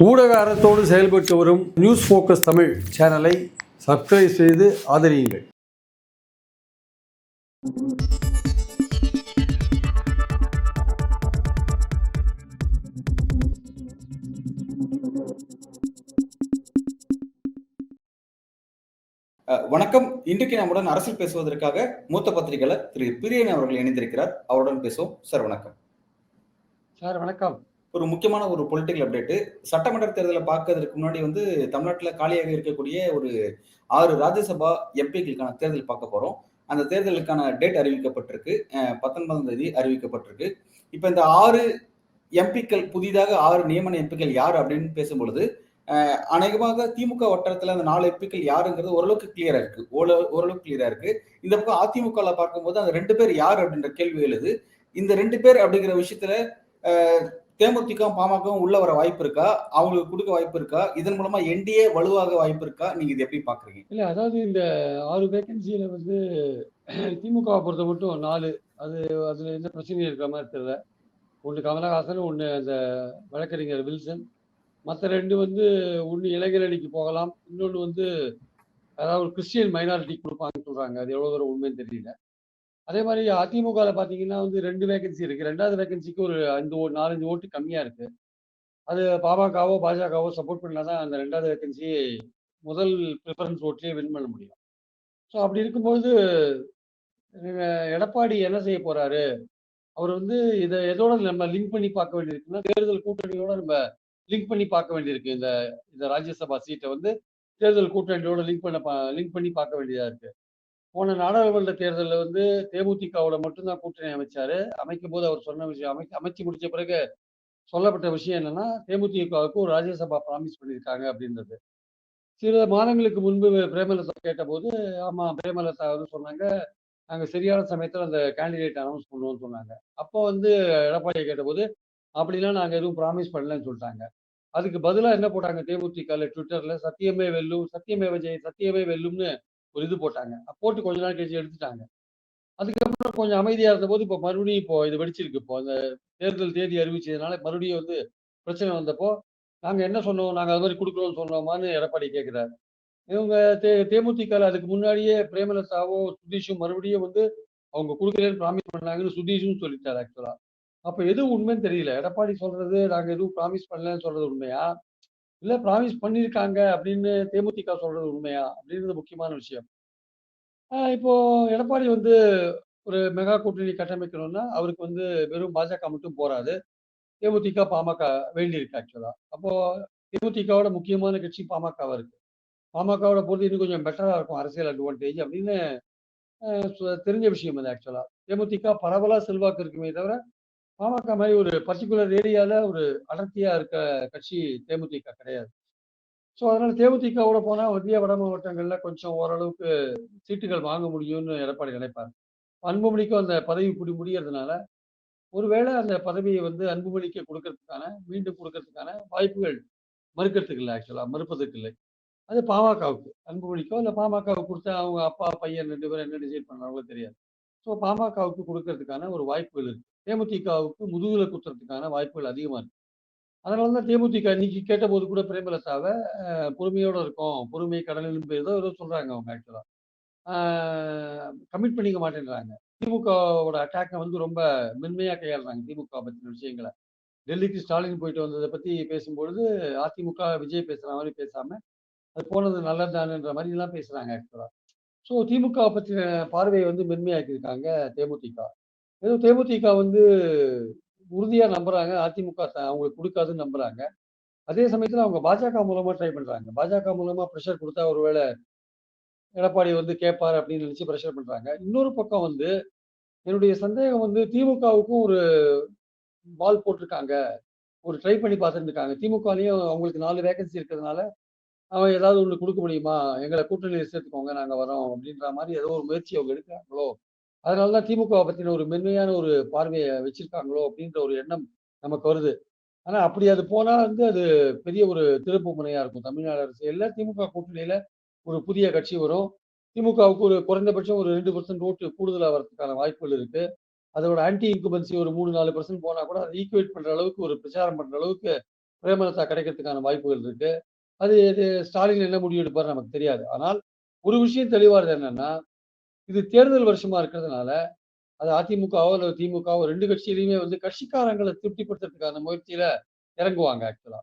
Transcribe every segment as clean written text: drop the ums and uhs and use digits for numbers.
ஊடக அறத்தோடு செயல்பட்டு வரும் நியூஸ் ஃபோக்கஸ் தமிழ் சேனலை சப்ஸ்கிரைப் செய்து ஆதரியுங்கள். வணக்கம். இன்றைக்கு நம்முடன் அரசியல் பேசுவதற்காக மூத்த பத்திரிகையாளர் திரு பிரியன் அவர்கள் இணைந்திருக்கிறார். அவருடன் பேசுவோம். சார் வணக்கம். சார் வணக்கம். ஒரு முக்கியமான ஒரு பொலிட்டிக்கல் அப்டேட். சட்டமன்ற தேர்தலை பார்க்கறதுக்கு முன்னாடி தமிழ்நாட்டில் காலியாக இருக்கக்கூடிய ஒரு 6 ராஜ்யசபா எம்பிக்களுக்கான தேர்தல் பார்க்க போறோம். அந்த தேர்தலுக்கான டேட் அறிவிக்கப்பட்டிருக்கு. 19ஆம் தேதி அறிவிக்கப்பட்டிருக்கு. இப்ப இந்த 6 எம்பிக்கள், புதிதாக 6 நியமன எம்பிக்கள் யார் அப்படின்னு பேசும்பொழுது அநேகமாக திமுக வட்டாரத்துல அந்த 4 எம்பிக்கள் யாருங்கிறது ஓரளவுக்கு கிளியரா இருக்கு. ஓரளவுக்கு கிளியரா இருக்கு. இந்த பக்கம் அதிமுகல பார்க்கும்போது அந்த 2 பேர் யார் அப்படின்ற கேள்வி எழுது. இந்த 2 பேர் அப்படிங்கிற விஷயத்துல தேமுதிக பாமகவும் உள்ள வர வாய்ப்பு இருக்கா? அவங்களுக்கு கொடுக்க வாய்ப்பு இருக்கா? இதன் மூலமா என்டிஏ வலுவாக வாய்ப்பு இருக்கா? நீங்க இது எப்படி பாக்குறீங்க? இல்ல, அதாவது இந்த 6 வேகன்சியில திமுக பொறுத்த மட்டும் 4, அதுல எந்த பிரச்சனையும் இருக்கிற மாதிரி தெரியல. ஒண்ணு கமலஹாசன், ஒண்ணு அந்த வழக்கறிஞர் வில்சன், மற்ற 2 ஒண்ணு இளைஞர் அணிக்கு போகலாம், இன்னொன்னு அதாவது ஒரு கிறிஸ்டியன் மைனாரிட்டி கொடுப்பாங்கன்னு சொல்றாங்க. அது எவ்வளவு தூரம் உண்மைன்னு தெரியல. அதே மாதிரி அதிமுகல பாத்தீங்கன்னா 2 வேகன்சி இருக்கு. 2வது வேகன்சிக்கு ஒரு 4-5 ஓட்டு கம்மியா இருக்கு. அது பாமகவோ பாஜகவோ சப்போர்ட் பண்ணாதான் அந்த 2வது வேகன்சி முதல் ப்ரிஃபரன்ஸ் ஓட்லயே வின் பண்ண முடியும். ஸோ அப்படி இருக்கும்போது எடப்பாடி என்ன செய்ய போறாரு? அவர் இதை எதோட நம்ம லிங்க் பண்ணி பார்க்க வேண்டியிருக்குன்னா, தேர்தல் கூட்டணியோட நம்ம லிங்க் பண்ணி பார்க்க வேண்டியிருக்கு. இந்த ராஜ்யசபா சீட்டை தேர்தல் கூட்டணியோட லிங்க் பண்ணி பார்க்க வேண்டியதா இருக்கு. போன நாடாளுமன்ற தேர்தலில் தேமுதிகவோட மட்டும்தான் கூட்டணி அமைச்சாரு. அமைக்கும் போது அவர் சொன்ன விஷயம், அமைச்சு முடிச்ச பிறகு சொல்லப்பட்ட விஷயம் என்னன்னா, தேமுதிகவுக்கு ஒரு ராஜ்யசபா ப்ராமிஸ் பண்ணியிருக்காங்க அப்படின்றது. சில மாதங்களுக்கு முன்பு பிரேமலதா கேட்டபோது, ஆமா பிரேமலதா சொன்னாங்க, நாங்க சரியான சமயத்துல அந்த கேண்டிடேட் அனௌன்ஸ் பண்ணுவோம்னு சொன்னாங்க. அப்போ எடப்பாடியை கேட்டபோது, அப்படிலாம் நாங்க எதுவும் ப்ராமிஸ் பண்ணலன்னு சொல்லிட்டாங்க. அதுக்கு பதிலா என்ன போட்டாங்க தேமுதிகல ட்விட்டர்ல, சத்தியமே வெல்லும், சத்தியமே விஜய், சத்தியமே வெல்லும்னு ஒரு இது போட்டாங்க. போட்டு கொஞ்ச நாள் கழிச்சு எடுத்துட்டாங்க. அதுக்கப்புறம் கொஞ்சம் அமைதியா இருந்தபோது இப்போ மறுபடியும் இது வெடிச்சிருக்கு. இப்போ அந்த தேர்தல் தேதி அறிவிச்சதுனால மறுபடியும் பிரச்சனை வந்தப்போ, நாங்க என்ன சொன்னோம், நாங்க அது மாதிரி கொடுக்குறோம்னு சொன்னோமான்னு எடப்பாடி கேட்கிறாரு. இவங்க தேமுதிகல அதுக்கு முன்னாடியே பிரேமலதாவோ சுதீஷும் மறுபடியும் அவங்க கொடுக்குறேன்னு ப்ராமிஸ் பண்ணாங்கன்னு சுதீஷும் சொல்லிட்டாரு ஆக்சுவலா. அப்ப எது உண்மைன்னு தெரியல. எடப்பாடி சொல்றது நாங்க எதுவும் ப்ராமிஸ் பண்ணலன்னு சொல்றது உண்மையா, இல்ல ப்ராமிஸ் பண்ணிருக்காங்க அப்படின்னு தேமுதிக சொல்றது உண்மையா அப்படின்றது முக்கியமான விஷயம். இப்போ எடப்பாடி ஒரு மெகா கூட்டணி கட்டமைக்கணும்னா அவருக்கு வெறும் பாஜக மட்டும் போராது. தேமுதிக, பாமக வேண்டியிருக்கு ஆக்சுவலா. அப்போ தேமுதிகவோட முக்கியமான கட்சி பாமகவா இருக்கு. பாமகவோட பொறுத்து இன்னும் கொஞ்சம் பெட்டரா இருக்கும் அரசியல் அட்வான்டேஜ் அப்படின்னு தெரிஞ்ச விஷயம் அது ஆக்சுவலா. தேமுதிக பரவலா செல்வாக்கு இருக்குமே தவிர, பாமக மாதிரி ஒரு பர்டிகுலர் ஏரியால ஒரு அடர்த்தியா இருக்க கட்சி தேமுதிக கிடையாது. ஸோ அதனால தேமுதிகவோட போனா மத்திய வட மாவட்டங்கள்ல கொஞ்சம் ஓரளவுக்கு சீட்டுகள் வாங்க முடியும்னு எடப்பாடி நினைப்பார். அன்புமணிக்கும் அந்த பதவி முடியறதுனால, ஒருவேளை அந்த பதவியை அன்புமணிக்கு மீண்டும் கொடுக்கறதுக்கான வாய்ப்புகள் மறுக்கிறதுக்கு இல்லை ஆக்சுவலா, மறுப்பதற்கு இல்லை. அது பாமகவுக்கு, அன்புமணிக்கோ இல்ல பாமகவுக்கு கொடுத்தா அவங்க அப்பா பையன் 2 பேரும் என்ன டிசைட் பண்றாங்களோ தெரியாது. ஸோ பாமகவுக்கு கொடுக்கறதுக்கான ஒரு வாய்ப்புகள் இருக்கு. தேமுதிகவுக்கு முதுகுல குத்துறதுக்கான வாய்ப்புகள் அதிகமா இருக்கு. அதனாலதான் தேமுதிக இன்னைக்கு கேட்டபோது கூட பிரேமலதாவை பொறுமையோட இருக்கும், பொறுமை கடலிலும் ஏதோ சொல்றாங்க அவங்க ஆக்சுவலா. கமிட் பண்ணிக்க மாட்டேன்றாங்க. திமுகவோட அட்டாக்கை ரொம்ப மென்மையா கையாளுறாங்க. திமுக பத்தின விஷயங்களை டெல்லிக்கு ஸ்டாலின் போயிட்டு வந்ததை பத்தி பேசும்பொழுது, அதிமுக விஜய் பேசுற மாதிரி பேசாம, அது போனது நல்லதுதானுன்ற மாதிரி எல்லாம் பேசுறாங்க ஆக்சுவலா. ஸோ திமுக பற்றின பார்வையை மென்மையாக்கி இருக்காங்க தேமுதிக. ஏதோ தேமுதிக உறுதியா நம்புறாங்க, அதிமுக அவங்களுக்கு கொடுக்காதுன்னு நம்புறாங்க. அதே சமயத்துல அவங்க பாஜக மூலமா ட்ரை பண்றாங்க. பாஜக மூலமா ப்ரெஷர் கொடுத்தா ஒருவேளை எடப்பாடி கேட்பாரு அப்படின்னு நினைச்சு ப்ரெஷர் பண்றாங்க. இன்னொரு பக்கம் என்னுடைய சந்தேகம் திமுகவுக்கும் ஒரு பால் போட்டிருக்காங்க, ஒரு ட்ரை பண்ணி பார்த்துட்டு இருக்காங்க. திமுகலையும் அவங்களுக்கு 4 வேகன்சி இருக்கிறதுனால, அவன் ஏதாவது ஒண்ணு கொடுக்க முடியுமா, எங்களை கூட்டணியில் சேர்த்துக்கோங்க, நாங்க வரோம் அப்படின்ற மாதிரி ஏதோ ஒரு முயற்சி அவங்க எடுக்கிறாங்களோ, அதனாலதான் திமுக பத்தின ஒரு மென்மையான ஒரு பார்வையை வச்சிருக்காங்களோ அப்படின்ற ஒரு எண்ணம் நமக்கு வருது. ஆனா அப்படி அது போனா அது பெரிய ஒரு திருப்பு முனையா இருக்கும் தமிழ்நாடு அரசியல்ல. திமுக கூட்டணியில ஒரு புதிய கட்சி வரும். திமுகவுக்கு ஒரு குறைந்தபட்சம் ஒரு 2% ஓட்டு கூடுதலா வரதுக்கான வாய்ப்புகள் இருக்கு. அதோட ஆன்டி இன்குபன்சி ஒரு 3-4% போனா கூட அதை ஈக்குவேட் பண்ற அளவுக்கு, ஒரு பிரச்சாரம் பண்ற அளவுக்கு பிரேமலதா கிடைக்கிறதுக்கான வாய்ப்புகள் இருக்கு. இது ஸ்டாலின் என்ன முடிவு எடுப்பாரு நமக்கு தெரியாது. ஆனால் ஒரு விஷயம் தெளிவானது என்னன்னா, இது தேர்தல் வருஷமா இருக்கிறதுனால, அது அதிமுகவோ அல்லது திமுகவோ 2 கட்சியிலயுமே வந்து கட்சிக்காரங்கள திருப்திப்படுத்துறதுக்கான முயற்சியில இறங்குவாங்க ஆக்சுவலா.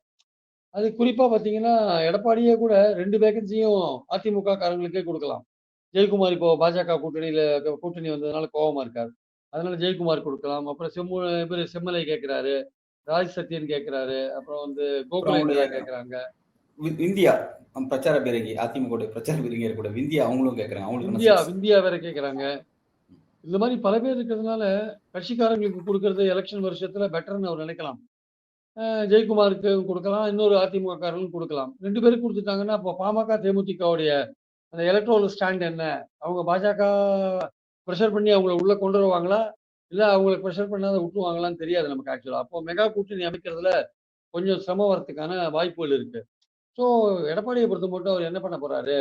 அது குறிப்பா பார்த்தீங்கன்னா, எடப்பாடியே கூட 2 வேகன்சியும் அதிமுக காரங்களுக்கே குடுக்கலாம். ஜெயக்குமார் இப்போ பாஜக கூட்டணியில கூட்டணி வந்ததுனால கோவமா இருக்காரு. அதனால ஜெயக்குமார் குடுக்கலாம். அப்புறம் இவரு செம்மலை கேட்கிறாரு. ராஜ் சத்தியன் கேட்கிறாரு. அப்புறம் வந்து அப்புறம் கோகுல அவங்களுடைய இந்திரா கேட்கிறாங்க. விந்தியா பிரச்சார பீரங்கி, அதிமுகவுடைய பிரச்சார பீரங்கி கூட விந்தியா அவங்களும் கேட்கறாங்க. அவங்களுக்கான விந்தியா சீட்ஸ். விந்தியா வேற கேட்கிறாங்க. இந்த மாரி பல பேர் இருக்கிறதுனால, கட்சிக்காரங்களுக்கு குடுக்குறது எலக்ஷன் வருஷத்துல பெட்டர்ன்னு அவர் நினைக்கலாம். ஜெயக்குமாருக்கு குடுக்கலாம். இன்னொரு அதிமுக காரர்களும் குடுக்கலாம். 2 பேருக்கு குடுத்துட்டாங்கன்னா, அப்போ பாமக, தேமுதிகவுடைய அந்த எலக்ட்ரல் ஸ்டாண்ட் என்ன? அவங்க பாஜக பிரஷர் பண்ணி அவங்கள உள்ள கொண்டு வருவாங்களா? இல்ல அவங்கள பிரஷர் பண்ணாத விட்டுருவாங்களான்னு தெரியாது நமக்கு ஆக்சுவலா. அப்போ மெகா கூட்டணி அமைக்கிறதுல கொஞ்சம் சிரமம் வரதுக்கான வாய்ப்புகள் இருக்கு. ஸோ எடப்பாடிய பொறுத்தமட்டும் அவர் என்ன பண்ண போறாரு?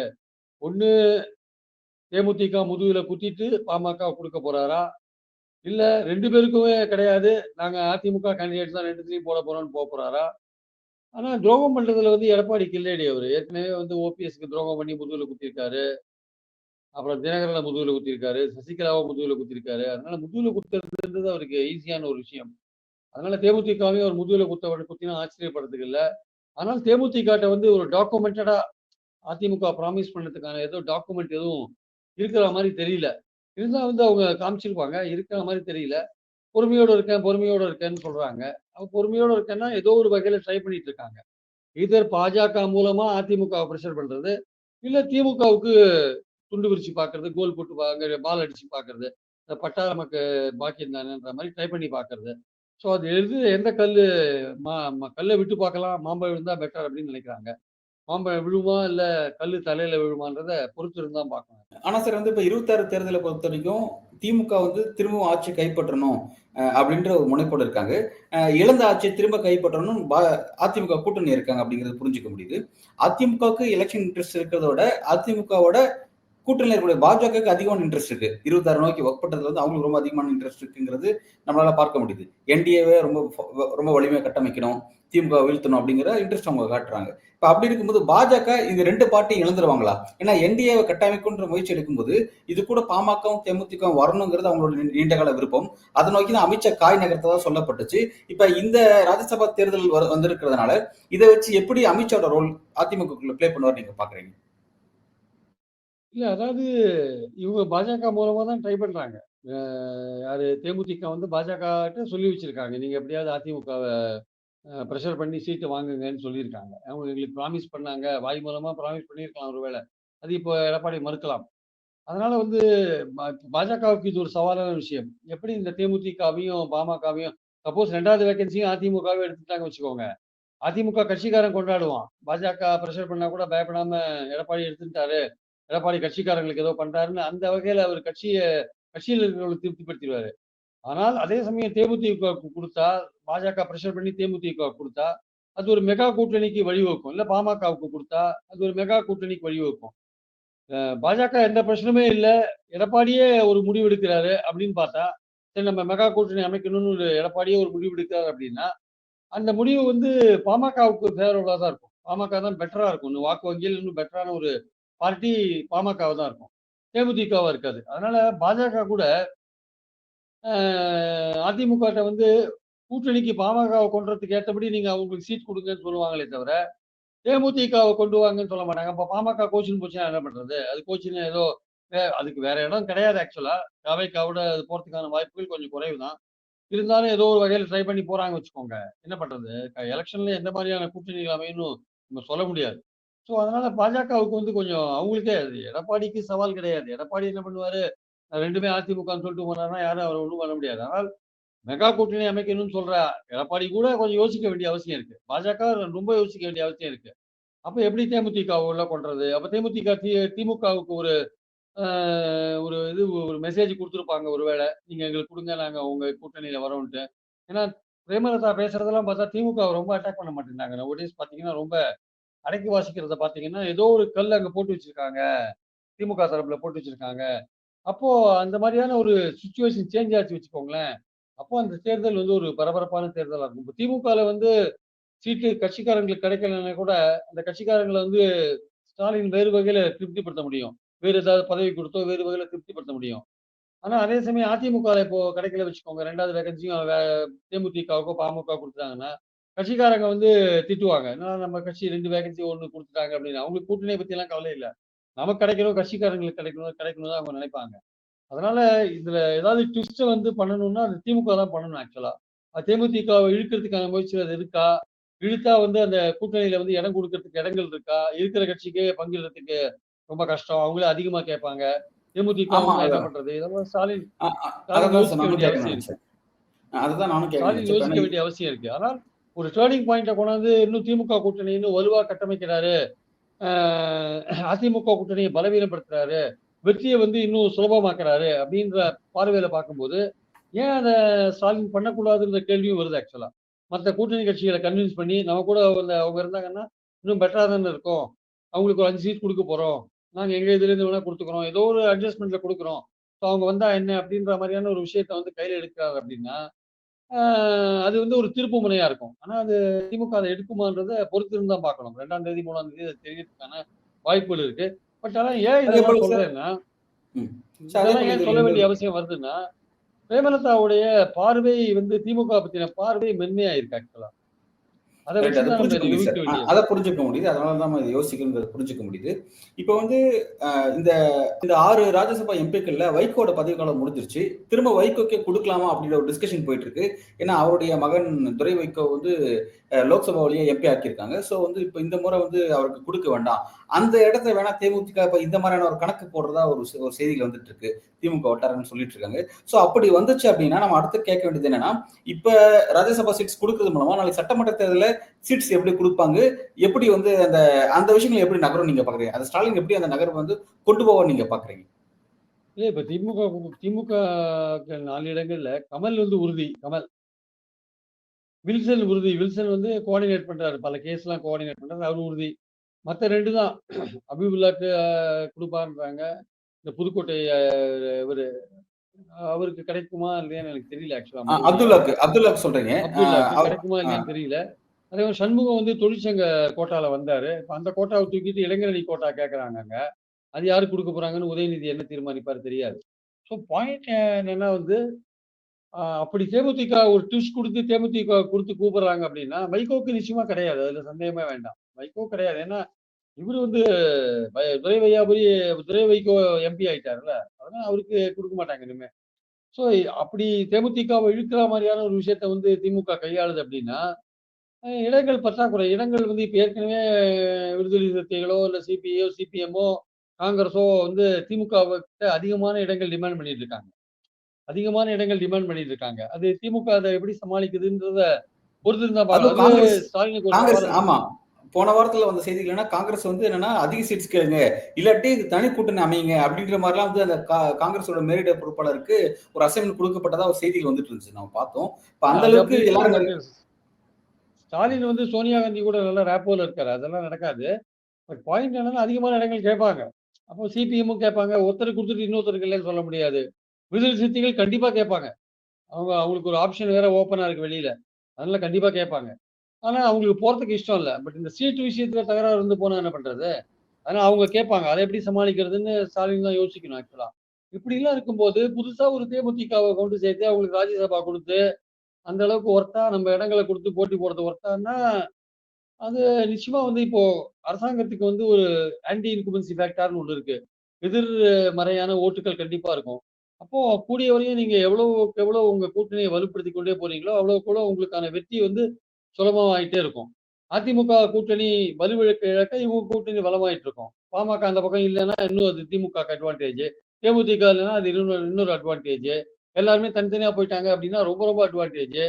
ஒண்ணு தேமுதிக முதுகுல குத்திட்டு பாமக குடுக்க போறாரா? இல்ல 2 பேருக்குமே கிடையாது. நாங்க அதிமுக கேண்டிடேட் தான் 2த்துலயும் போட போறோம்ன்னு போறாரா? ஆனா துரோகம் பண்றதுல வந்து எடப்பாடிக்கு இல்லையடி அவரு. ஏற்கனவே வந்து ஓபிஎஸ்க்கு துரோகம் பண்ணி முதுகுல குத்திருக்காரு. அப்புறம் தினகரன முதுகுல குத்திருக்காரு. சசிகலாவ முதுகுல குத்திருக்காரு. அதனால முதுகுல குத்துறதுன்றது அவருக்கு ஈஸியான ஒரு விஷயம். அதனால தேமுதிகவையும் அவர் முதுகுல குத்தினா ஆச்சரியப்படுறதுக்கு இல்ல. ஆனால் தேமுதிகட்ட வந்து ஒரு டாக்குமெண்டடா அதிமுக ப்ராமிஸ் பண்ணதுக்கான ஏதோ டாக்குமெண்ட் எதுவும் இருக்கிற மாரி தெரியல. இருந்தா வந்து அவங்க காமிச்சிருப்பாங்க. இருக்கிற மாரி தெரியல. பொறுமையோட இருக்கேன்னு சொல்றாங்க. பொறுமையோட இருக்கேன்னா ஏதோ ஒரு வகையில ட்ரை பண்ணிட்டு இருக்காங்க. எய்தர் பாஜக மூலமா அதிமுகவ பிரஷர் பண்றது, இல்ல திமுகவுக்கு துண்டு விரிச்சு பார்க்கறது, கோல் போட்டு அங்க பால் அடிச்சு பார்க்கறது. இந்த பட்டா நமக்கு பாக்கியம் தானேன்ற மாரி ட்ரை பண்ணி பார்க்கறது. ஸோ அது எந்த கல்லு மா ம கல்ல விட்டு பார்க்கலாம், மாம்பழம் விழுந்தா பெட்டர் அப்படின்னு நினைக்கிறாங்க. மாம்பழம் விழுமா, இல்ல கல்லு தலையில விழுமான்றத பொறுத்து இருந்து தான் பார்க்கணும். ஆனா சார் வந்து இப்ப 26 தேர்தலை பொறுத்த வரைக்கும் திமுக வந்து திரும்பவும் ஆட்சி கைப்பற்றணும் அப்படின்ற ஒரு முனைப்போடு இருக்காங்க. இழந்த ஆட்சியை திரும்ப கைப்பற்றணும் அதிமுக கூட்டணி இருக்காங்க அப்படிங்கிறது புரிஞ்சுக்க முடியுது. அதிமுகவுக்கு எலெக்ஷன் இன்ட்ரெஸ்ட் இருக்கிறத விட அதிமுகவோட கூட்டணியில் இருக்கக்கூடிய பாஜகவுக்கு அதிகமான இன்ட்ரெஸ்ட் இருக்கு. 26 நோக்கி ஒர்க் பண்றதுல வந்து அவங்களுக்கு ரொம்ப அதிகமான இன்ட்ரெஸ்ட் இருக்குங்கிறது நம்மளால பார்க்க முடியுது. என்டிஏவை ரொம்ப வலிமையா கட்டமைக்கணும், திமுக வீழ்த்தணும் அப்படிங்கிற இன்ட்ரெஸ்ட் அவங்க காட்டுறாங்க. இப்ப அப்படி இருக்கும்போது பாஜக இந்த 2 பார்ட்டியும் இழந்துருவாங்களா? ஏன்னா என்டிஏவை கட்டமைக்குன்ற முயற்சி எடுக்கும்போது இது கூட பாமகவும் தேமுதிகவும் வரணுங்கிறது அவங்களோட நீண்டகால விருப்பம். அதை நோக்கி தான் அமித்ஷா காய் நகர்த்ததா சொல்லப்பட்டுச்சு. இப்ப இந்த ராஜ்யசபா தேர்தல் வந்திருக்கிறதுனால இதை வச்சு எப்படி அமித்ஷாவோட ரோல் அதிமுக பிளே பண்ணுவார் நீங்க பாக்குறீங்க? இல்ல அதாவது இவங்க பாஜக மூலமா தான் ட்ரை பண்றாங்க. யாரு தேமுதிக வந்து பாஜகட்ட சொல்லி வச்சிருக்காங்க. நீங்க எப்படியாவது அதிமுகவ பிரஷர் பண்ணி சீட்டு வாங்குங்கன்னு சொல்லியிருக்காங்க. அவங்க எங்களுக்கு ப்ராமிஸ் பண்ணாங்க. வாய் மூலமா ப்ராமிஸ் பண்ணியிருக்கலாம் ஒருவேள. அது இப்போ எடப்பாடி மறுக்கலாம். அதனால வந்து பாஜகவுக்கு இது ஒரு சவாலான விஷயம். எப்படி இந்த தேமுதிகவையும், பாமகவையும் சப்போஸ் 2வது வேகன்சியும் அதிமுகவே எடுத்துட்டாங்க வச்சுக்கோங்க. அதிமுக கட்சிக்காரன் கொண்டாடுவான். பாஜக பிரஷர் பண்ணா கூட பயப்படாம எடப்பாடி எடுத்துட்டாரு. எடப்பாடி கட்சிக்காரங்களுக்கு ஏதோ பண்றாருன்னு அந்த வகையில அவர் கட்சியில இருக்கிறவங்கள திருப்திப்படுத்திருவாரு. ஆனால் அதே சமயம் தேமுதிகவுக்கு குடுத்தா, பாஜக பிரஷர் பண்ணி தேமுதிகவுக்கு குடுத்தா, அது ஒரு மெகா கூட்டணிக்கு வழிவகுக்கும். இல்ல பாமகவுக்கு குடுத்தா, அது ஒரு மெகா கூட்டணிக்கு வழிவகுக்கும். பாஜக எந்த பிரச்சனையுமே இல்ல. எடப்பாடியே ஒரு முடிவு எடுக்கிறாரு அப்படின்னு பார்த்தா, சரி நம்ம மெகா கூட்டணி அமைக்கணும்னு ஒரு எடப்பாடியே ஒரு முடிவு எடுக்கிறாரு அப்படின்னா, அந்த முடிவு வந்து பாமகவுக்கு ஃபேவரபிளா தான் இருக்கும். பாமக தான் பெட்டரா இருக்கும். இன்னும் வாக்கு வங்கியில் இன்னும் பெட்டரான ஒரு பார்ட்டி பாமகவா தான் இருக்கும். தேமுதிகவா இருக்காது. அதனால பாஜக கூட அதிமுகட்ட வந்து கூட்டணிக்கு பாமகவை கொண்டு வரதுக்கு ஏத்தபடி நீங்க அவங்களுக்கு சீட் குடுங்கன்னு சொல்லுவாங்களே தவிர, தேமுதிகவை கொண்டு வாங்கன்னு சொல்ல மாட்டாங்க. அப்ப பாமக கோச்சின்னு போச்சுன்னா என்ன பண்றது? அது கோச்சின்னு ஏதோ அதுக்கு வேற இடம் கிடையாது ஆக்சுவலா. தாவேக்காவோட அது போறதுக்கான வாய்ப்புகள் கொஞ்சம் குறைவு தான். இருந்தாலும் ஏதோ ஒரு வகையில ட்ரை பண்ணி போறாங்கன்னு வச்சுக்கோங்க. என்ன பண்றது? எலக்ஷன்ல எந்த மாதிரியான கூட்டணிகள் அமையும்னு நம்ம சொல்ல முடியாது. ஸோ அதனால பாஜகவுக்கு வந்து கொஞ்சம் அவங்களுக்கே அது எடப்பாடிக்கு சவால் கிடையாது. எடப்பாடி என்ன பண்ணுவாரு? 2மே அதிமுகன்னு சொல்லிட்டு போனாருன்னா யாரும் அவர ஒண்ணும் பண்ண முடியாது. ஆனால் மெகா கூட்டணி அமைக்கணும்னு சொல்ற எடப்பாடி கூட கொஞ்சம் யோசிக்க வேண்டிய அவசியம் இருக்கு. பாஜக ரொம்ப யோசிக்க வேண்டிய அவசியம் இருக்கு. அப்ப எப்படி தேமுதிகவ உள்ள கொண்டுறது? அப்ப தேமுதிக திமுகவுக்கு அ ஒரு மெசேஜ் குடுத்திருப்பாங்க ஒருவேள. நீங்க எங்களுக்கு குடுங்க. நாங்க உங்க கூட்டணியில வரோன்ட்டு. ஏன்னா, பிரேமலதா பேசுறதெல்லாம் பார்த்தா திமுகவ ரொம்ப அட்டாக் பண்ண மாட்டேங்கிறாங்க. நௌடேஸ் பார்த்தீங்கன்னா, ரொம்ப அடக்கி வாசிக்கிறத பார்த்தீங்கன்னா, ஏதோ ஒரு கல் அங்க போட்டு வச்சிருக்காங்க. திமுக தரப்புல போட்டு வச்சிருக்காங்க. அப்போ அந்த மாரியான ஒரு சிச்சுவேஷன் சேஞ்ச் ஆச்சு வச்சுக்கோங்களேன். அப்போ அந்த தேர்தல் வந்து ஒரு பரபரப்பான தேர்தலா இருக்கும். இப்ப திமுகல வந்து சீட்டு கட்சிக்காரங்களுக்கு கிடைக்கலன்னா கூட அந்த கட்சிக்காரங்களை வந்து ஸ்டாலின் வேறு வகையில திருப்திப்படுத்த முடியும். வேறு ஏதாவது பதவி கொடுத்தோ வேறு வகையில திருப்திப்படுத்த முடியும். ஆனா அதே சமயம் அதிமுக இப்போ கிடைக்கல வச்சுக்கோங்க. 2வது வேகன்சியும் தேமுதிகவுக்கோ, பாமக குடுத்துட்டாங்கன்னா, கட்சிக்காரங்க வந்து திட்டுவாங்க. என்னடா நம்ம கட்சி 2 வேகன்சி 1 குடுத்துட்டாங்க அப்படின்னு. அவங்களுக்கு கூட்டணிய பத்திலாம் கவலை இல்ல. நமக்கு கிடைக்கணும், கட்சிக்காரங்களுக்கு கிடைக்கணும் கிடைக்கணும் தான் அவங்க நினைப்பாங்க. அதனால இதுல ஏதாவது ட்விஸ்ட் வந்து பண்ணணும்னா, அது திமுக தான் பண்ணணும் ஆக்சுவலா. தேமுதிகவ இழுக்கிறதுக்கான முயற்சிகள் அது இருக்கா? இழுத்தா வந்து அந்த கூட்டணியில வந்து இடம் குடுக்கறதுக்கு இடங்கள் இருக்கா? இருக்கிற கட்சிக்கே பங்கிடுறதுக்கு ரொம்ப கஷ்டம். அவங்களே அதிகமா கேட்பாங்க. தேமுதிக ஆமா. வந்தா என்ன பண்றது? இதெல்லாம் ஸ்டாலின் அ அ ஸ்டாலின் அததான் சார் யோசிக்க நானும் வேண்டிய கேட்க அவசியம் இருக்கு. நினைச்சேன். அததான் நானும் கேட்க ஸ்டாலின் நினைச்சேன். இப்ப யோசிக்க வேண்டிய அவசியம் இருக்கு. ஆனால் ஒரு டர்னிங் பாயிண்ட்ட கொண்டாந்து இன்னும் திமுக கூட்டணி இன்னும் வலுவா கட்டமைக்கிறாரு. அ அதிமுக கூட்டணிய பலவீனப்படுத்துறாரு. வெற்றிய வந்து இன்னும் சுலபமாக்குறாரு அப்படின்ற பார்வையில பார்க்கும்போது, ஏன் அத ஸ்டாலின் பண்ணக்கூடாதுன்ற கேள்வியும் வருது ஆக்சுவலா. மத்த கூட்டணி கட்சிகள கன்வின்ஸ் பண்ணி நம்ம கூட அவங்க இருந்தாங்கன்னா, இன்னும் பெட்டரா தானே இருக்கும். அவங்களுக்கு ஒரு 5 சீட் குடுக்க போறோம். நாங்க எங்க இதுலேருந்து வேணா குடுத்துக்கிறோம். ஏதோ ஒரு அட்ஜஸ்ட்மென்ட்ல குடுக்குறோம். ஸோ அவங்க வந்தா என்ன அப்படின்ற மாரியான ஒரு விஷயத்த வந்து கையில எடுக்கிறாரு அப்படின்னா, அ அது வந்து ஒரு திருப்பு முனையா இருக்கும். ஆனா அது திமுக அத எடுக்குமான்றத பொறுத்திருந்து தான் பார்க்கணும். 2ஆம் தேதி, 3ஆம் தேதி அது தெரியறதுக்கான வாய்ப்புகள் இருக்கு. பட் ஆனா ஏன் இதெல்லாம் அதேபோல சார் சொல்றேன்னா, ம். சார் இதெல்லாம் அதேபோல ஏன் இதுல சொல்ல இன்னொரு வேண்டிய அவசியம் வருதுன்னா, பிரேமலதாவுடைய பார்வை வந்து திமுக பத்தின பார்வை மென்மையா இருக்கு ஆக்சுவலா. அத ரைட். வச்சு அத தான் நம்ம புரிஞ்சுக்க இத முடியுது யூகிக்க சார். வேண்டியது. அத புரிஞ்சுக்க முடியுது. அதனால தான் நம்ம இத யோசிக்கணும்ன்றத புரிஞ்சுக்க முடியுது. இப்ப வந்து இந்த இந்த 6 ராஜ்யசபா எம்பிக்கள்ல வைகோவோட பதவிக்காலம் முடிஞ்சிருச்சு. திரும்ப வைகோக்கே குடுக்கலாமா அப்படின்ற ஒரு டிஸ்கஷன் போயிட்டு இருக்கு. ஏன்னா அவருடைய மகன் துரை வைகோ வந்து லோக்சபா வழியா எம்பி ஆக்கியிருக்காங்க. சோ வந்து இப்ப இந்த முறை வந்து அவருக்கு குடுக்க வேண்டாம். அந்த இடத்த வேணா தேமுதிக இப்ப இந்த மாதிரியான ஒரு கணக்கு போடுறதா ஒரு செய்திகள் வந்துட்டு இருக்கு. திமுக வட்டாரம்னு சொல்லிட்டு இருக்காங்க. சோ அப்படி வந்துச்சு அப்படின்னா நம்ம அடுத்து கேட்க வேண்டியது என்னன்னா, இப்ப ராஜ்யசபா சீட்ஸ் குடுக்கிறது மூலமா நாளைக்கு சட்டமன்ற தேர்தல்ல சீட்ஸ் எப்படி குடுப்பாங்க? எப்படி வந்து அந்த அந்த விஷயங்கள் எப்படி நகரும் நீங்க பார்க்குறீங்க? அது ஸ்டாலின் எப்படி அந்த நகர்வு வந்து கொண்டு போவார்ன்னு நீங்க பார்க்குறீங்க? இல்ல இப்ப திமுக 4 இடங்கள்ல கமல் வந்து உறுதி. கமல். வில்சன் உறுதி. வில்சன் வந்து கோஆர்டினேட் பண்றாரு. பல கேஸ்லாம் கோஆர்டினேட் பண்றாரு. அவரு உறுதி. மத்த 2 தான். அபிவுல்லாக்கு குடுப்பார்ன்றாங்க. இந்த புதுக்கோட்டை இவரு அவருக்கு கிடைக்குமா இல்லையான்னு எனக்கு தெரியல ஆக்சுவலா மறுபடியும். அப்துல்லாக்கு சொல்றீங்க. அப்துல்லாக்கு அவ் கிடைக்குமா அ இல்லையான்னு தெரியல. அதே மாரி சண்முகம் வந்து தொழிற்சங்க கோட்டால வந்தாரு. இப்ப அந்த கோட்டாவ தூக்கிட்டு இளைஞரணி கோட்டா கேட்கறாங்க அங்க. அது யாருக்கு குடுக்க போறாங்கன்னு உதயநிதி என்ன தீர்மானிப்பாரு தெரியாது. ஸோ பாயிண்ட் என்னன்னா வந்து, அப்படி தேமுதிக ஒரு ட்விஸ்ட் குடுத்து தேமுதிக குடுத்து கூப்பிடுறாங்க அப்படின்னா, வைகோக்கு நிச்சயமா கிடையாது. அதுல சந்தேகமே வேண்டாம். வைகோ கிடையாது. ஏன்னா, இவரு வந்து துரை வையாபுரி துரை வைகோ எம்பி ஆயிட்டாருல்ல. அதனால அவருக்கு குடுக்க மாட்டாங்க இனிமே. ஸோ அப்படி தேமுதிகவ இழுக்கிற மாரியான ஒரு விஷயத்த வந்து திமுக கையாளுது அப்படின்னா, இடங்கள் பற்றாக்குறை. இடங்கள் வந்து இப்ப ஏற்கனவே விடுதலை சிறுத்தைகளோ, இல்ல சிபிஐயோ, சிபிஎம்மோ, காங்கிரஸோ வந்து திமுகவுக்கிட்ட அதிகமான இடங்கள் டிமாண்ட் பண்ணிட்டு இருக்காங்க. அதிகமான இடங்கள் டிமாண்ட் பண்ணிட்டு இருக்காங்க. அது திமுக அத எப்படி சமாளிக்குதுன்றத பொறுத்திருந்து தான் பார்க்கணும். அதுவும் அது காங்கிரஸ் ஸ்டாலினுக்கு ஒரு காங்கிரஸ் சவாலா இருக்கு. ஆமா. போன வாரத்துல வந்த செய்திகள் என்னன்னா, காங்கிரஸ் வந்து என்னன்னா அதிக சீட்ஸ் கேளுங்க. இல்லாட்டி இது தனி கூட்டணி அமையுங்க அப்படின்ற மாரிலாம் வந்து அந்த காங்கிரஸோட மேலிட பொறுப்பாளருக்கு ஒரு அசைன்மென்ட் குடுக்கப்பட்டதா ஒரு செய்திகள் வந்துட்டு இருந்துச்சு. நம்ம பார்த்தோம். இப்ப இல்ல அந்த அது அளவுக்கு அப்படி இருக்கு. எல்லாரும் பட் ஸ்டாலின் வந்து சோனியா காந்தி கூட நல்லா ரேப்போல இருக்காரு. அதெல்லாம் நடக்காது. பட் பாயிண்ட் என்னன்னா அதிகமான இடங்கள் கேட்பாங்க. அப்போ சிபிஎம்மும் கேட்பாங்க. ஒருத்தருக்கு குடுத்துட்டு இன்னொருத்தருக்கு இல்லன்னு சொல்ல முடியாது. விடுதலை சிறுத்தைகள் கண்டிப்பா கேட்பாங்க. அவங்களுக்கு ஒரு ஆப்ஷன் வேற ஓப்பனா இருக்கு வெளியில. அதனால கண்டிப்பா கேட்பாங்க. ஆனா அவங்களுக்கு போறதுக்கு இஷ்டம் இல்ல. பட் இந்த சீட் விஷயத்துல தகராறு வந்து போனா என்ன பண்றது? ஆனா அவங்க கேட்பாங்க. அத எப்படி சமாளிக்கிறதுன்னு ஸ்டாலின் தான் யோசிக்கணும் ஆக்சுவலா. இப்படிலாம் இருக்கும்போது புதுசா ஒரு தேமுதிகவ கொண்டு சேர்த்து அவங்களுக்கு ராஜ்யசபா குடுத்து, அந்த அளவுக்கு ஒர்த்தா நம்ம இடங்கள குடுத்து போட்டி போடுறது ஒர்த்தான்னா, அது நிச்சயமா வந்து இப்போ அரசாங்கத்துக்கு வந்து ஒரு ஆன்டி இன்குபன்சி ஃபேக்டர்ன்னு ஒண்ணு இருக்கு. எதிர்மறையான ஓட்டுக்கள் கண்டிப்பா இருக்கும். அப்போ கூடிய வரையும் நீங்க எவ்வளவுக்கு எவ்வளவு உங்க கூட்டணிய வலுப்படுத்திக் கொண்டே போறீங்களோ, அவ்வளவுக்கு அவ்வளவு உங்களுக்கான வெற்றி வந்து சுலபமாயிட்டே இருக்கும். அதிமுக கூட்டணி வலுவிழக்க இழக்க இவங்க கூட்டணி பலமாயிட்டு இருக்கும். பாமக அந்த பக்கம் இல்லன்னா இன்னும் அது திமுகக்கு அட்வான்டேஜ். தேமுதிக இல்லன்னா அது இன்னொரு அட்வான்டேஜ். எல்லாருமே தனித்தனியா போயிட்டாங்க அப்படின்னா ரொம்ப ரொம்ப அட்வான்டேஜ்.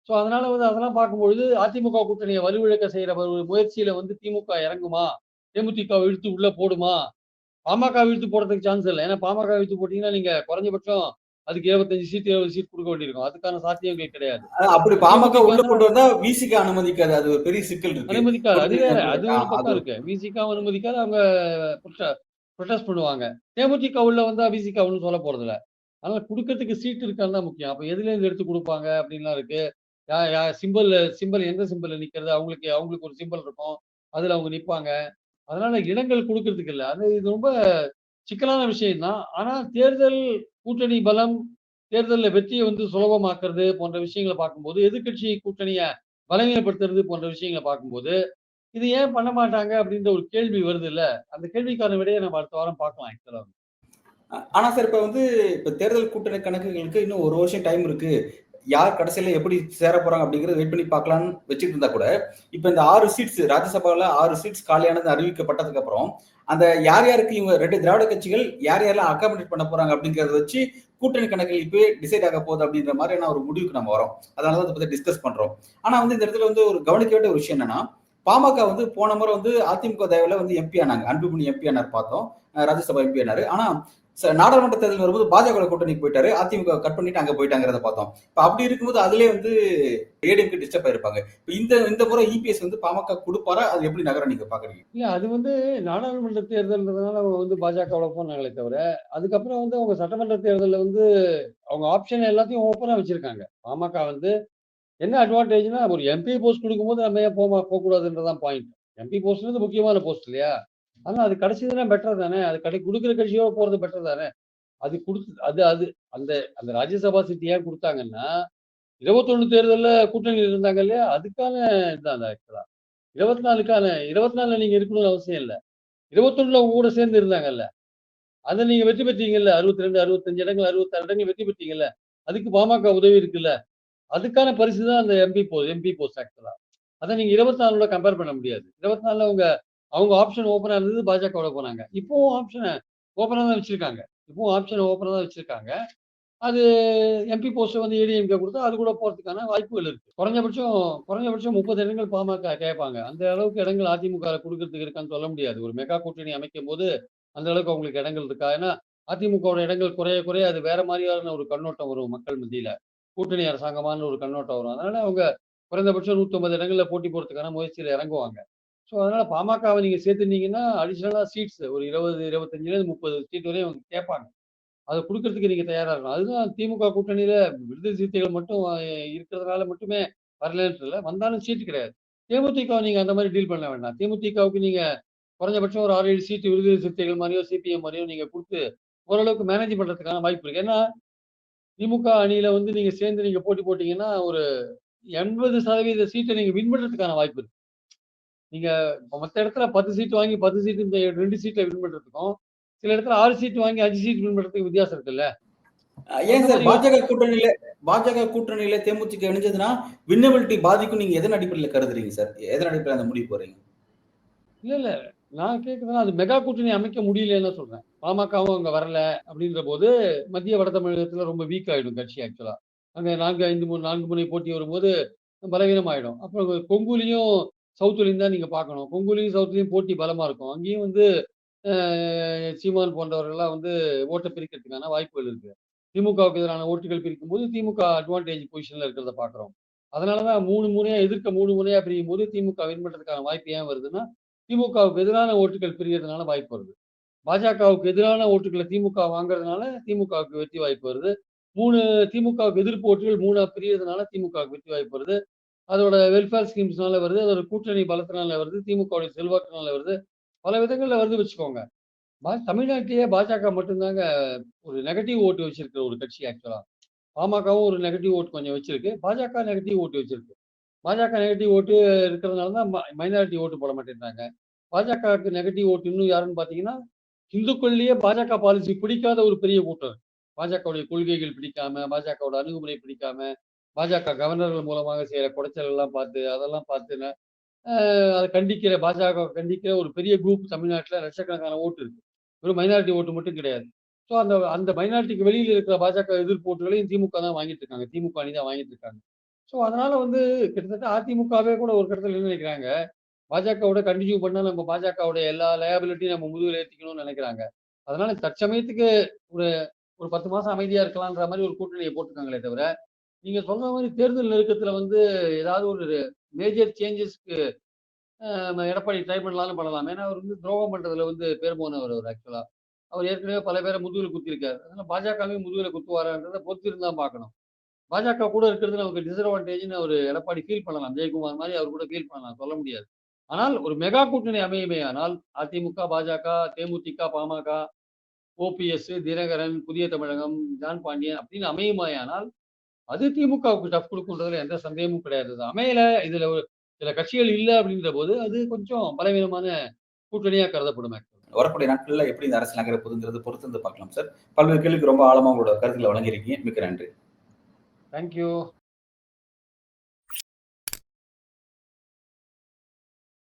ஸோ அதனால வந்து அதெல்லாம் பார்க்கும்பொழுது அதிமுக கூட்டணிய வலுவிழக்க செய்யற ஒரு முயற்சியில வந்து திமுக இறங்குமா? தேமுதிகவ இழுத்து உள்ள போடுமா? பாமக இழுத்து போடுறதுக்கு சான்ஸ் இல்ல. ஏன்னா பாமக இழுத்து போட்டீங்கன்னா, நீங்க குறைஞ்சபட்சம் அதுக்கு 25 சீட், 70 சீட் குடுக்க வேண்டியிருக்கும். அதுக்கான சாத்தியங்கள் கிடையாது. அப்படி இப்ப பாமக உள்ள தேமுதிகன்னா கொண்டு வந்தா விசிக அனுமதிக்காது. அது ஒரு பெரிய சிக்கல் இருக்கு. அனுமதிக்காது. அது வேற. அது ஒரு அது பக்கம் இருக்கு. விசிகாவும் அனுமதிக்காது. அவங்க புரொட்டஸ்ட் பண்ணுவாங்க. தேமுதிக உள்ள வந்தா விசிக ஒண்ணும் சொல்லப் போறதில்ல. அதனால குடுக்கறதுக்கு சீட் இருக்கான்னு தான் முக்கியம். அப்ப எதுலேருந்து எடுத்து குடுப்பாங்க அப்படின்லாம் இருக்கு. சிம்பிள் சிம்பிள் எந்த சிம்பிள்ல நிக்கிறது, அவங்களுக்கு ஒரு சிம்பிள் இருக்கும். அதுல அவங்க நிப்பாங்க. அதனால இடங்கள் குடுக்கறதுக்கு இல்ல. இது ரொம்ப சிக்கலான விஷயம் தான். ஆனா தேர்தல் கூட்டணி பலம், தேர்தல்ல வெற்றிய வந்து சுலபமாக்குறது போன்ற விஷயங்கள பார்க்கும்போது, எதிர்க்கட்சி கூட்டணிய பலவீனப்படுத்துறது போன்ற விஷயங்கள பார்க்கும்போது, இது ஏன் பண்ண மாட்டாங்க அப்படின்ற ஒரு கேள்வி வருதுல்ல. அந்த கேள்விக்கான விடைய நம்ம அடுத்த வாரம் பார்க்கலாம் ஆக்சுவலா. ஆனா சார் இப்ப தேர்தல் கூட்டணி கணக்குகளுக்கு இன்னும் 1 வருஷம் டைம் இருக்கு. யார் கடைசியில எப்படி சேரப் போறாங்க அப்படிங்கிறத வெயிட் பண்ணி பார்க்கலாம்னு வச்சுட்டு இருந்தா கூட, இப்ப இந்த 6 சீட்ஸ் ராஜ்யசபால 6 சீட்ஸ் காலியானது அறிவிக்கப்பட்டதுக்கு அப்புறம், அந்த யார் யாருக்கு இவங்க 2 திராவிட கட்சிகள் யார் யாரெல்லாம் அக்காமடேட் பண்ண போறாங்க அப்படிங்கிறத வச்சு கூட்டணி கணக்குகள் இப்பவே டிசைட் ஆக போகுது அப்படின்ற மாதிரியான ஒரு முடிவுக்கு நம்ம வரோம். அதனால தான் இத பத்தி டிஸ்கஸ் பண்றோம். ஆனா வந்து இந்த இடத்துல வந்து ஒரு கவனிக்க வேண்டிய ஒரு விஷயம் என்னன்னா, பாமக வந்து போன முறை வந்து அதிமுக தயவுல வந்து எம்பி ஆனாங்க. அன்புமணி எம்பி ஆனார் பார்த்தோம். ராஜ்யசபா எம்பி ஆனாரு. ஆனா நாடாளுமன்ற தேர்தல் வரும்போது பாஜக கூட்டணிக்கு போயிட்டாரு. அதிமுக கட் பண்ணிட்டு அங்க போயிட்டாங்கிறத பார்த்தோம். இப்ப அப்படி இருக்கும்போது அதுலயே வந்து ஏடிஎம்கே டிஸ்டர்ப் ஆயிருப்பாங்க. இப்ப இந்த முறை இபிஎஸ் வந்து பாமக கொடுப்பாரா? அது எப்படி நகரம் நீங்க பாக்குறீங்க? இல்ல அது வந்து நாடாளுமன்ற தேர்தல்ன்றதுனால அவங்க வந்து பாஜகவுல போனாங்களே தவிர, அதுக்கப்புறம் வந்து அவங்க சட்டமன்ற தேர்தல்ல வந்து அவங்க ஆப்ஷன் எல்லாத்தையும் ஓப்பனா வச்சிருக்காங்க. பாமக வந்து என்ன அட்வான்டேஜ்னா, ஒரு எம்பி போஸ்ட் குடுக்கும்போது நம்ம ஏன் போக்கூடாதுன்றது தான் பாயிண்ட். எம்பி போஸ்ட்ன்றது முக்கியமான போஸ்ட் இல்லையா? ஆனா அது கிடைச்சதுன்னா பெட்டர் தானே. அது குடுக்குற கட்சியோட போறது பெட்டர் தானே. அது குடுத்து அது அது அந்த அந்த ராஜ்யசபா சீட் ஏன் குடுத்தாங்கன்னா, 21 தேர்தல்ல கூட்டணியில இருந்தாங்க இல்லையா? அதுக்கான இதுதான் அது ஆக்சுவலா. 24க்கான 24ல நீங்க இருக்கணும்னு அவசியம் இல்ல. 21ல உங்க கூட சேர்ந்து இருந்தாங்கல்ல. அத நீங்க வெற்றி பெற்றீங்கல்ல. 62, 65 இடங்கள், 66 இடங்கள் வெற்றி பெற்றீங்கல்ல. அதுக்கு பாமக உதவி இருக்குல்ல. அதுக்கான பரிசு தான் அந்த எம்பி போஸ்ட் ஆக்சுவலா. அத நீங்க 24ஓட கம்பேர் பண்ண முடியாது. 24ல அவங்க ஆப்ஷன் ஓப்பனா இருந்தது. பாஜகவோட போனாங்க. இப்பவும் ஆப்ஷன ஓப்பனா தான் வச்சிருக்காங்க. இப்பவும் ஆப்ஷன் ஓப்பனா தான் வச்சிருக்காங்க. அது எம்பி போஸ்ட் வந்து ஏடிஎம்கே குடுத்தா, அது கூட போறதுக்கான வாய்ப்புகள் இருக்கு. குறைஞ்சபட்சம் 30 இடங்கள் பாமக கேட்பாங்க. அந்த அளவுக்கு இடங்கள் அதிமுகல குடுக்கறதுக்கு இருக்கான்னு சொல்ல முடியாது. ஒரு மெகா கூட்டணி அமைக்கும்போது, அந்த அளவுக்கு அவங்களுக்கு இடங்கள் இருக்கா? ஏன்னா, அதிமுகவோட இடங்கள் குறைய குறைய அது வேற மாரியான ஒரு கண்ணோட்டம் வரும் மக்கள் மத்தியில. கூட்டணி அரசாங்கமான ஒரு கண்ணோட்டம் வரும். அதனால அவங்க குறைந்தபட்சம் 150 இடங்கள்ல போட்டி போடுறதுக்கான முயற்சியில இறங்குவாங்க. ஸோ அதனால பாமகவ நீங்க சேர்த்துட்டீங்கன்னா, அடிஷனலா சீட்ஸ் ஒரு 20, 25லேருந்து 30 சீட் வரையும் அவங்க கேட்பாங்க. அத குடுக்கறதுக்கு நீங்க தயாரா இருக்கணும். அதுதான் திமுக கூட்டணியில விடுதலை சிறுத்தைகள் மட்டும் இருக்கிறதுனால மட்டுமே வரலன்ட்டு இல்ல. வந்தாலும் சீட்டு கிடையாது. தேமுதிகவ நீங்க அந்த மாரி டீல் பண்ண வேண்டாம். தேமுதிகவுக்கு நீங்க குறைஞ்சபட்சம் ஒரு 6, 7 சீட்டு விடுதலை சிறுத்தைகள் மாரியோ, சிபிஎம் மாரியோ நீங்க குடுத்து ஓரளவுக்கு மேனேஜ் பண்றதுக்கான வாய்ப்பு இருக்கு. ஏன்னா, திமுக அணியில வந்து நீங்க சேர்ந்து நீங்க போட்டி போட்டீங்கன்னா, ஒரு 80% சீட்ட நீங்க வின் பண்றதுக்கான வாய்ப்பு இருக்கு. நீங்க மத்த இடத்துல 10 சீட் வாங்கி 10 சீட் இந்த 2 சீட்ல வின் பண்றதுக்கும், சில இடத்துல 6 சீட் வாங்கி 5 சீட் வின் பண்றதுக்கு வித்தியாசம் இருக்குல்ல. ஏன் அந்த சார் மாரி யோசிச்சு பாஜக கூட்டணியில தேமுதிக இணைஞ்சதுன்னா வின்னபிலிட்டி பாதிக்கும் நீங்க எதன் அடிப்படையில கருதுறீங்க சார்? எதன் அடிப்படையில அந்த முடிவு போறீங்க? இல்ல, இல்ல. நான் கேட்கிறேன்னா, அது மெகா கூட்டணி அமைக்க முடியலன்னு தான் சொல்றேன். பாமகவும் அங்க வரல அப்படின்றபோது, மத்திய வட தமிழகத்துல ரொம்ப வீக் ஆயிடும் கட்சி ஆக்சுவலா. அங்க 4 முனை போட்டி வரும்போது பலவீனமாயிடும். அப்புறம் கொங்குலயும், சவுத்லயும் தான் நீங்க பார்க்கணும். கொங்குலயும், சவுத்லயும் போட்டி பலமா இருக்கும். அங்கேயும் வந்து அ சீமான் போன்றவர்கள்லாம் வந்து ஓட்ட பிரிக்கிறதுக்கான வாய்ப்புகள் இருக்கு. திமுகவுக்கு எதிரான ஓட்டுகள் பிரிக்கும்போது, திமுக அட்வான்டேஜ் பொசிஷன்ல இருக்கிறத பார்க்கிறோம். அதனால தான் 3 முனையா பிரியும்போது திமுக வின் பண்றதுக்கான வாய்ப்பு ஏன் வருதுன்னா, திமுகவுக்கு எதிரான ஓட்டுகள் பிரியறதுனால வாய்ப்பு வருது. பாஜகவுக்கு எதிரான ஓட்டுகள திமுக வாங்குறதுனால, திமுகவுக்கு வெற்றி வாய்ப்பு வருது. 3 திமுகவுக்கு எதிர்ப்பு ஓட்டுகள் 3ஆ பிரியறதுனால திமுகவுக்கு வெற்றி வாய்ப்பு வருது. அதோட வெல்ஃபேர் ஸ்கீம்ஸ்னால வருது. அதோட கூட்டணி பலத்தினால வருது. திமுகவுடைய செல்வாக்குனால வருது. பல விதங்கள்ல வருது வச்சுக்கோங்க. தமிழ்நாட்டிலேயே பாஜக மட்டும் தாங்க ஒரு நெகட்டிவ் ஓட்டு வச்சிருக்கிற ஒரு கட்சி ஆக்சுவலா. பாமகவும் ஒரு நெகட்டிவ் ஓட் கொஞ்சம் வச்சிருக்கு. பாஜக நெகட்டிவ் ஓட்டு வச்சிருக்கு. பாஜக நெகட்டிவ் ஓட்டு இருக்கிறதுனால தான் மைனாரிட்டி ஓட்டு போட மாட்டேன்றாங்க. பாஜகவுக்கு நெகட்டிவ் ஓட்டு இன்னும் யாருன்னு பார்த்தீங்கன்னா, இந்துக்கள்லயே பாஜக பாலிசி பிடிக்காத ஒரு பெரிய கூட்டம் இருக்கு. பாஜகவுடைய கொள்கைகள் பிடிக்காம, பாஜகவோட அணுகுமுறை பிடிக்காம, பாஜக கவர்னர்கள் மூலமாக செய்ற குடைச்சல் எல்லாம் பார்த்து, அதெல்லாம் பார்த்து அத பாஜகவ கண்டிக்கிற ஒரு பெரிய குரூப் தமிழ்நாட்டுல லட்சக்கணக்கான ஓட்டு இருக்கு. வெறும் மைனாரிட்டி ஓட்டு மட்டும் கிடையாது. ஸோ அந்த அந்த மைனாரிட்டிக்கு வெளியில இருக்கிற பாஜக எதிர்ப்பு ஓட்டுகளையும் திமுக தான் வாங்கிட்டு இருக்காங்க. திமுக அணி தான் வாங்கிட்டு இருக்காங்க. ஸோ அதனால வந்து கிட்டத்தட்ட அதிமுகவே கூட ஒரு கட்டத்துல என்ன நினைக்கிறாங்க, பாஜகவோட கன்டின்யூ பண்ணா நம்ம பாஜகவோட எல்லா லயபிலிட்டியும் நம்ம முதுகுல ஏத்திக்கணும்னு நினைக்கிறாங்க. அதனால தற்சமயத்துக்கு ஒரு ஒரு 10 மாசம் அமைதியா இருக்கலான்ற மாரி ஒரு கூட்டணிய போட்டுருக்காங்களே தவிர, நீங்க சொல்ற மாரி தேர்தல் நெருக்கத்துல வந்து ஏதாவது ஒரு மேஜர் சேஞ்சஸ்க்கு நம்ம எடப்பாடி ட்ரை பண்ணலாம்னு பண்ணலாம். ஏன்னா, அவர் வந்து துரோகம் பண்றதுல வந்து பேர் போனவர் அவரு ஆக்சுவலா. அவர் ஏற்கனவே பல பேர முதுகுல குத்திருக்காரு. அதனால பாஜகவையும் முதுகுல குத்துவாரான்றத பொறுத்திருந்து தான் பார்க்கணும். பாஜக கூட இருக்கிறது நமக்கு டிஸ்அட்வான்டேஜ்னு ஒரு எடப்பாடி ஃபீல் பண்ணலாம். ஜெயக்குமார் மாதிரி அவர் கூட ஃபீல் பண்ணலாம். சொல்ல முடியாது. ஆனால் ஒரு மெகா கூட்டணி அமையுமே ஆனால் அதிமுக, பாஜக, தேமுதிக, பாமக, ஓபிஎஸ், தினகரன், புதிய தமிழகம், ஜான் பாண்டியன் அப்படின்னு அமையுமாயானால் அது திமுகவுக்கு டஃப் குடுக்கும்ன்றதுல எந்த சந்தேகமும் கிடையாது. இது அமையல, இதுல ஒரு சில கட்சிகள் இல்ல அப்படின்ற போது அது கொஞ்சம் பலவீனமான கூட்டணியா கருதப்படும் ஆக்சுவலா. வரக்கூடிய நாட்கள்ல எப்படி இந்த அரசியல் நகர போகுதுங்கிறது பொறுத்து வந்து பார்க்கலாம் சார். பல்வேறு கேள்விக்கு ரொம்ப ஆழமா உங்களோட கருத்துக்களை வழங்கியிருக்கீங்க. மிக்க நன்றி. Thank you.